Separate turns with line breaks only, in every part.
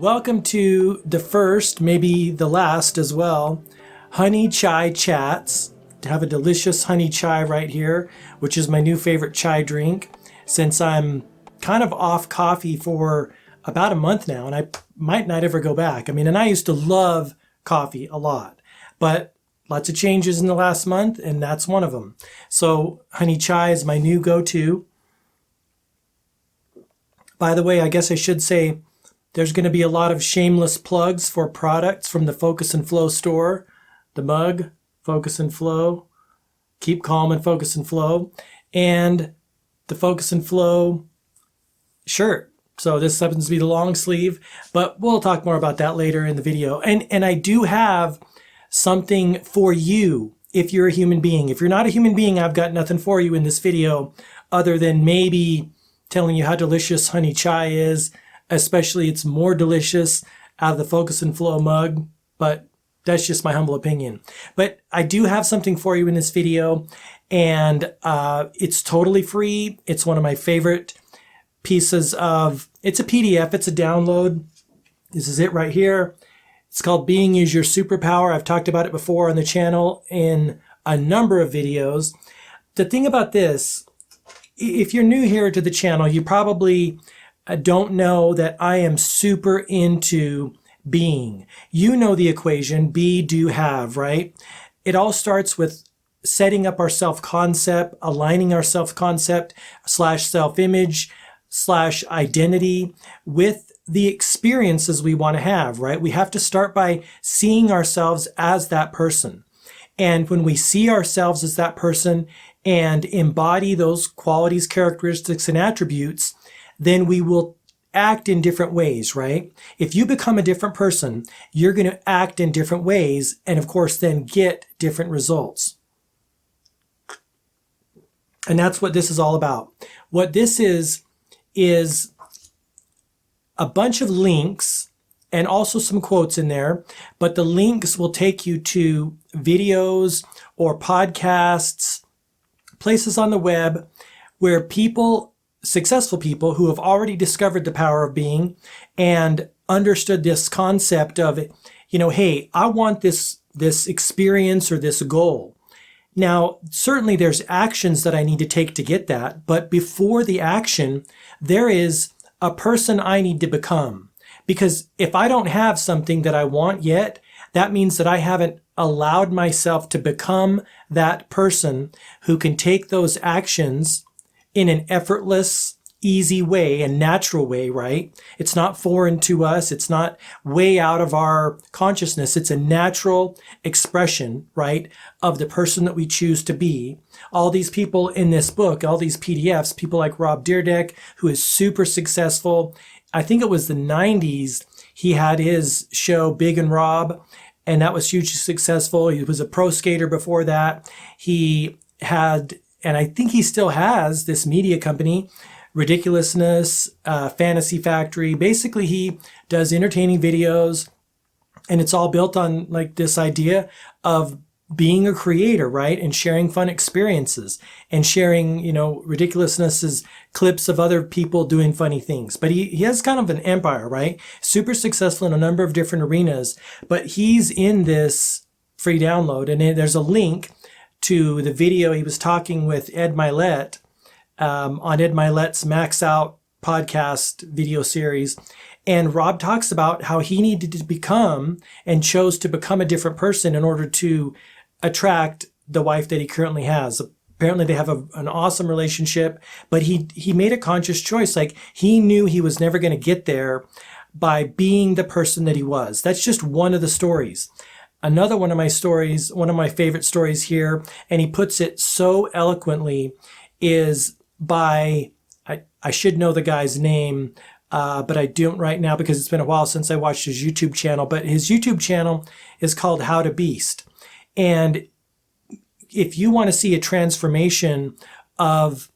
Welcome to the first, maybe the last as well, Honey Chai Chats. To have a delicious honey chai right here, which is my new favorite chai drink, since I'm kind of off coffee for about a month now, and I might not ever go back. And I used to love coffee a lot, but lots of changes in the last month, and that's one of them. So honey chai is my new go-to. By the way, I guess I should say there's going to be a lot of shameless plugs for products from the Focus and Flow store. The mug, Focus and Flow, Keep Calm and Focus and Flow, and the Focus and Flow shirt. So this happens to be the long sleeve, but we'll talk more about that later in the video. And I do have something for you if you're a human being. If you're not a human being, I've got nothing for you in this video other than maybe telling you how delicious honey chai is, especially it's more delicious out of the Focus and Flow mug, but that's just my humble opinion. But I do have something for you in this video, and it's totally free. It's one of my favorite pieces of, it's a PDF, it's a download. This is it right here. It's called Being is Your Superpower. I've talked about it before on the channel in a number of videos. The thing about this, if you're new here to the channel, you probably don't know that I am super into being. You know the equation, be, do, have, right? It all starts with setting up our self-concept, aligning our self-concept / self-image / identity with the experiences we want to have, right? We have to start by seeing ourselves as that person. And when we see ourselves as that person and embody those qualities, characteristics, and attributes, then we will act in different ways, right? If you become a different person, you're going to act in different ways and, of course, then get different results. And that's what this is all about. What this is a bunch of links and also some quotes in there, but the links will take you to videos or podcasts, places on the web where successful people who have already discovered the power of being and understood this concept of, hey, I want this experience or this goal. Now, certainly there's actions that I need to take to get that, but before the action, there is a person I need to become. Because if I don't have something that I want yet, that means that I haven't allowed myself to become that person who can take those actions in an effortless, easy way, a natural way, right? It's not foreign to us. It's not way out of our consciousness. It's a natural expression, right, of the person that we choose to be. All these people in this book, all these PDFs, people like Rob Dyrdek, who is super successful. I think it was the 90s, he had his show Big and Rob, and that was hugely successful. He was a pro skater before that. He had, and I think he still has, this media company, Ridiculousness, Fantasy Factory. Basically, he does entertaining videos, and it's all built on like this idea of being a creator, right? And sharing fun experiences and sharing, Ridiculousness is clips of other people doing funny things. But he has kind of an empire, right? Super successful in a number of different arenas, but he's in this free download, and there's a link to the video he was talking with Ed Milet on Ed Milet's Max Out podcast video series. And Rob talks about how he needed to become and chose to become a different person in order to attract the wife that he currently has. Apparently they have an awesome relationship, but he made a conscious choice. Like, he knew he was never going to get there by being the person that he was. That's just one of the stories. Another one of my stories, one of my favorite stories here, and he puts it so eloquently, is by, I should know the guy's name, but I don't right now because it's been a while since I watched his YouTube channel. But his YouTube channel is called How to Beast. And if you want to see a transformation of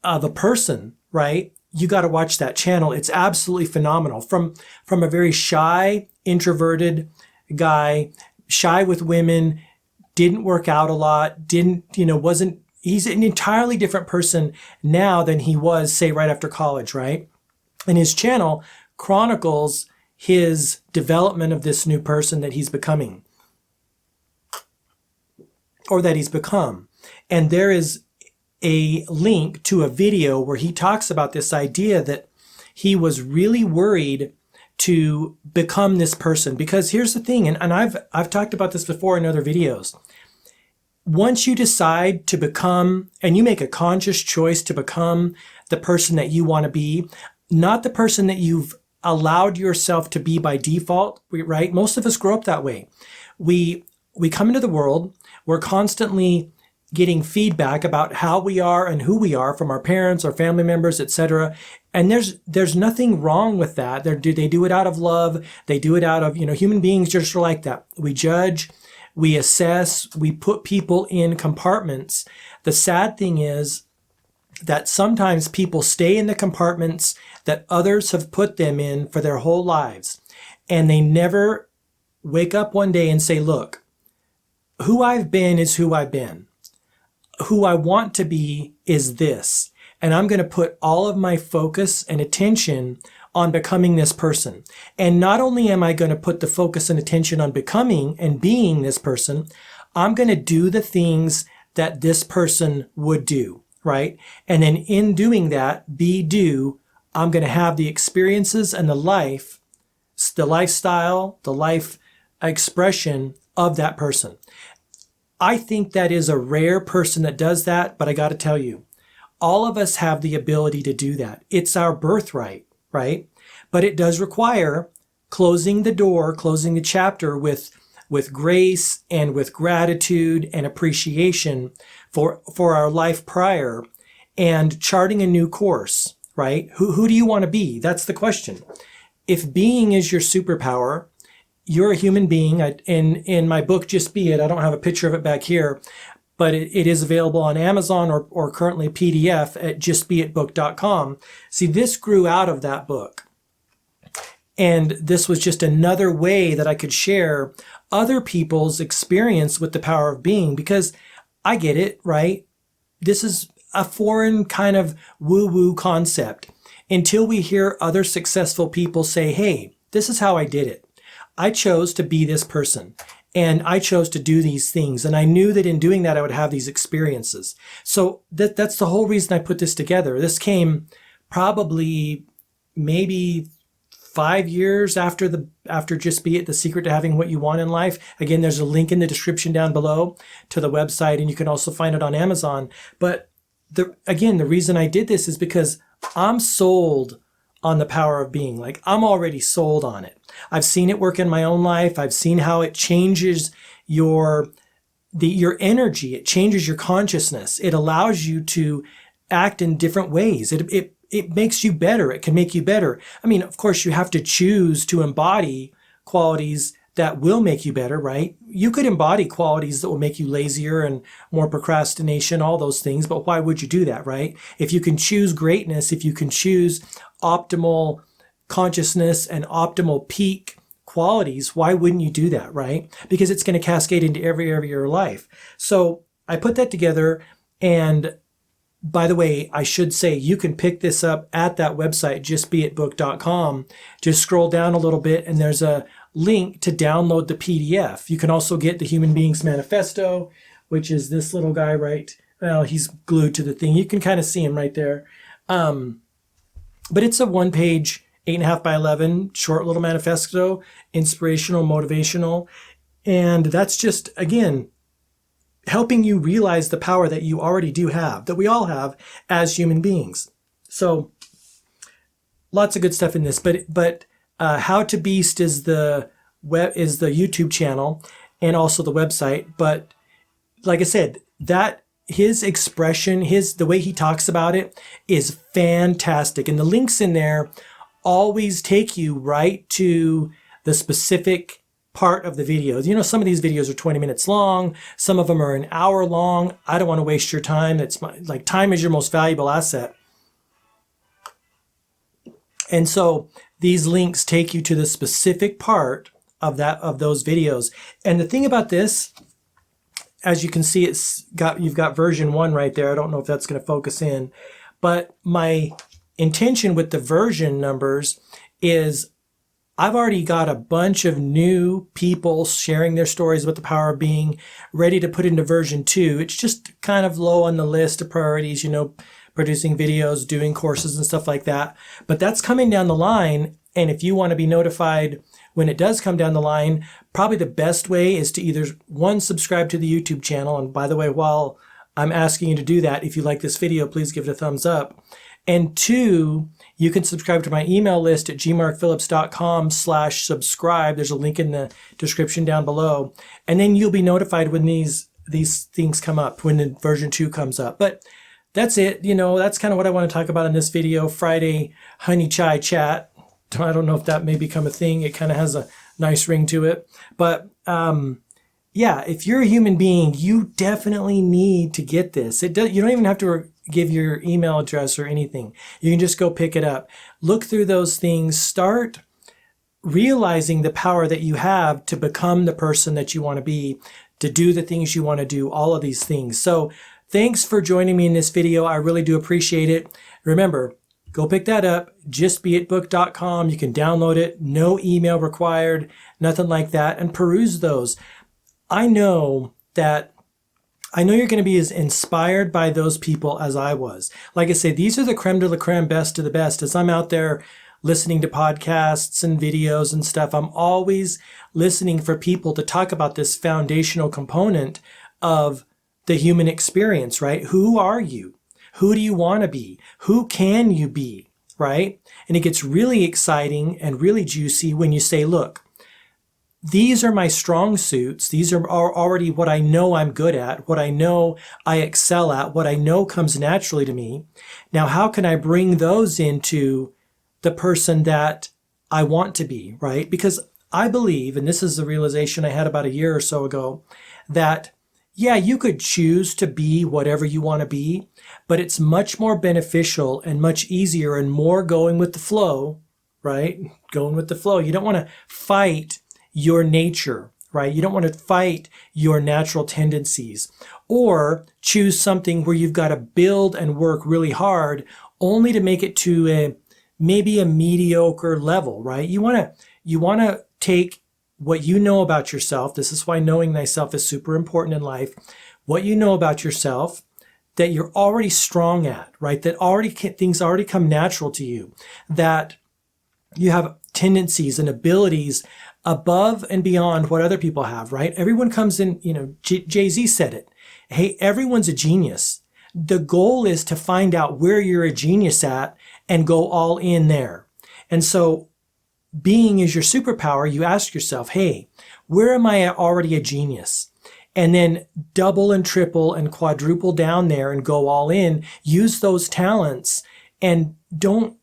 a person, right, you got to watch that channel. It's absolutely phenomenal. From a very shy, introverted guy, shy with women, didn't work out a lot, he's an entirely different person now than he was, say, right after college, right? And his channel chronicles his development of this new person that he's becoming, or that he's become. And there is a link to a video where he talks about this idea that he was really worried to become this person. Because here's the thing, and I've talked about this before in other videos. Once you decide to become, and you make a conscious choice to become the person that you want to be, not the person that you've allowed yourself to be by default, right? Most of us grow up that way. We come into the world, we're constantly getting feedback about how we are and who we are from our parents, our family members, etc. And there's nothing wrong with that. They do it out of love. They do it out of, human beings just are like that. We judge, we assess, we put people in compartments. The sad thing is that sometimes people stay in the compartments that others have put them in for their whole lives. And they never wake up one day and say, look, who I've been is who I've been. Who I want to be is this. And I'm going to put all of my focus and attention on becoming this person. And not only am I going to put the focus and attention on becoming and being this person, I'm going to do the things that this person would do, right? And then in doing that, I'm going to have the experiences and the lifestyle, the life expression of that person. I think that is a rare person that does that, but I got to tell you, all of us have the ability to do that. It's our birthright, right? But it does require closing the door, closing the chapter with grace and with gratitude and appreciation for our life prior, and charting a new course, right? Who do you want to be? That's the question. If being is your superpower, you're a human being. In my book, Just Be It, I don't have a picture of it back here, but it is available on Amazon or currently PDF at justbeitbook.com. See, this grew out of that book. And this was just another way that I could share other people's experience with the power of being, because I get it, right? This is a foreign kind of woo-woo concept until we hear other successful people say, hey, this is how I did it. I chose to be this person, and I chose to do these things. And I knew that in doing that, I would have these experiences. So that's the whole reason I put this together. This came probably maybe 5 years after Just Be It, The Secret to Having What You Want in Life. Again, there's a link in the description down below to the website, and you can also find it on Amazon. But the reason I did this is because I'm sold on the power of being. Like, I'm already sold on it. I've seen it work in my own life. I've seen how it changes your energy. It changes your consciousness. It allows you to act in different ways. It makes you better. It can make you better. I mean, of course, you have to choose to embody qualities that will make you better, right? You could embody qualities that will make you lazier and more procrastination, all those things, but why would you do that, right? If you can choose greatness, if you can choose optimal consciousness and optimal peak qualities, why wouldn't you do that, right? Because it's going to cascade into every area of your life. So I put that together, and by the way, I should say you can pick this up at that website, justbeitbook.com. Just scroll down a little bit and there's a link to download the PDF. You can also get the Human Beings Manifesto, which is this little guy he's glued to the thing. You can kind of see him right there. But it's a one-page, 8.5 by 11, short little manifesto, inspirational, motivational. And that's just, again, helping you realize the power that you already do have, that we all have as human beings. So lots of good stuff in this, but How to Beast is the YouTube channel and also the website. But like I said, that his expression, the way he talks about it is fantastic. And the links in there always take you right to the specific part of the videos. You know, some of these videos are 20 minutes long. Some of them are an hour long. I don't want to waste your time. Time is your most valuable asset. And so these links take you to the specific part of those videos. And the thing about this, as you can see, you've got version 1 right there. I don't know if that's going to focus in, but my intention with the version numbers is I've already got a bunch of new people sharing their stories about the power of being, ready to put into version 2. It's just kind of low on the list of priorities, producing videos, doing courses and stuff like that. But that's coming down the line. And if you want to be notified when it does come down the line, probably the best way is to either, one, subscribe to the YouTube channel. And by the way, while I'm asking you to do that, if you like this video, please give it a thumbs up. And 2, you can subscribe to my email list at gmarkphillips.com/subscribe. There's a link in the description down below. And then you'll be notified when these things come up, when the version 2 comes up. But that's it. That's kind of what I want to talk about in this video. Friday honey chai chat. I don't know if that may become a thing. It kind of has a nice ring to it. But yeah, if you're a human being, you definitely need to get this. You don't even have to give your email address or anything. You can just go pick it up. Look through those things. Start realizing the power that you have to become the person that you want to be, to do the things you want to do, all of these things. So thanks for joining me in this video. I really do appreciate it. Remember, go pick that up, justbeitbook.com. You can download it. No email required, nothing like that, and peruse those. I know you're going to be as inspired by those people as I was. Like I say, these are the creme de la creme, best of the best. As I'm out there listening to podcasts and videos and stuff, I'm always listening for people to talk about this foundational component of the human experience, right? Who are you? Who do you want to be? Who can you be, right? And it gets really exciting and really juicy when you say, look, these are my strong suits. These are already what I know I'm good at, what I know I excel at, what I know comes naturally to me. Now, how can I bring those into the person that I want to be, right? Because I believe, and this is the realization I had about a year or so ago, that yeah, you could choose to be whatever you want to be, but it's much more beneficial and much easier and more going with the flow, right? Going with the flow. You don't want to fight your nature, right? You don't want to fight your natural tendencies, or choose something where you've got to build and work really hard only to make it to maybe a mediocre level, right? You want to take what you know about yourself. This is why knowing thyself is super important in life. What you know about yourself that you're already strong at, right? That things already come natural to you, that you have tendencies and abilities above and beyond what other people have, right? Everyone comes in, Jay-Z said it. Hey, everyone's a genius. The goal is to find out where you're a genius at and go all in there. And so being is your superpower. You ask yourself, hey, where am I already a genius? And then double and triple and quadruple down there and go all in. Use those talents and don't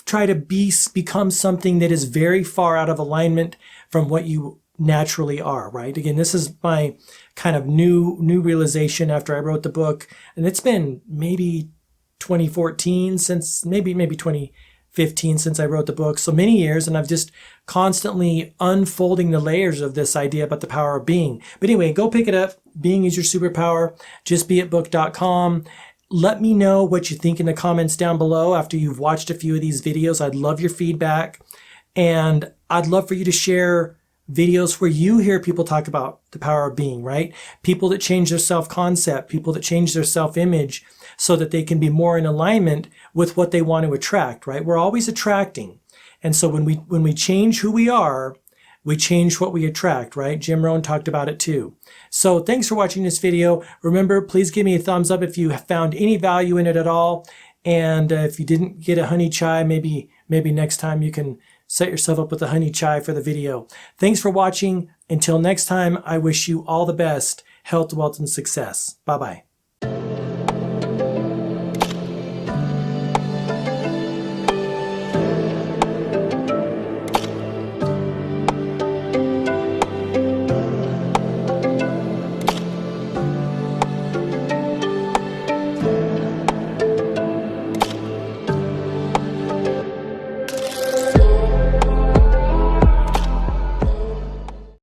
try to become something that is very far out of alignment from what you naturally are, right? Again, this is my kind of new realization after I wrote the book. And it's been maybe 2014 since, maybe 2015 since I wrote the book. So many years, and I've just constantly unfolding the layers of this idea about the power of being. But anyway, go pick it up. Being is your superpower. Justbeitbook.com. Let me know what you think in the comments down below after you've watched a few of these videos. I'd love your feedback. And I'd love for you to share videos where you hear people talk about the power of being, right? People that change their self-concept, people that change their self-image so that they can be more in alignment with what they want to attract, right? We're always attracting. And so when we change who we are, we change what we attract, right? Jim Rohn talked about it too. So thanks for watching this video. Remember, please give me a thumbs up if you have found any value in it at all. And if you didn't get a honey chai, maybe next time you can set yourself up with a honey chai for the video. Thanks for watching. Until next time, I wish you all the best, health, wealth, and success. Bye-bye.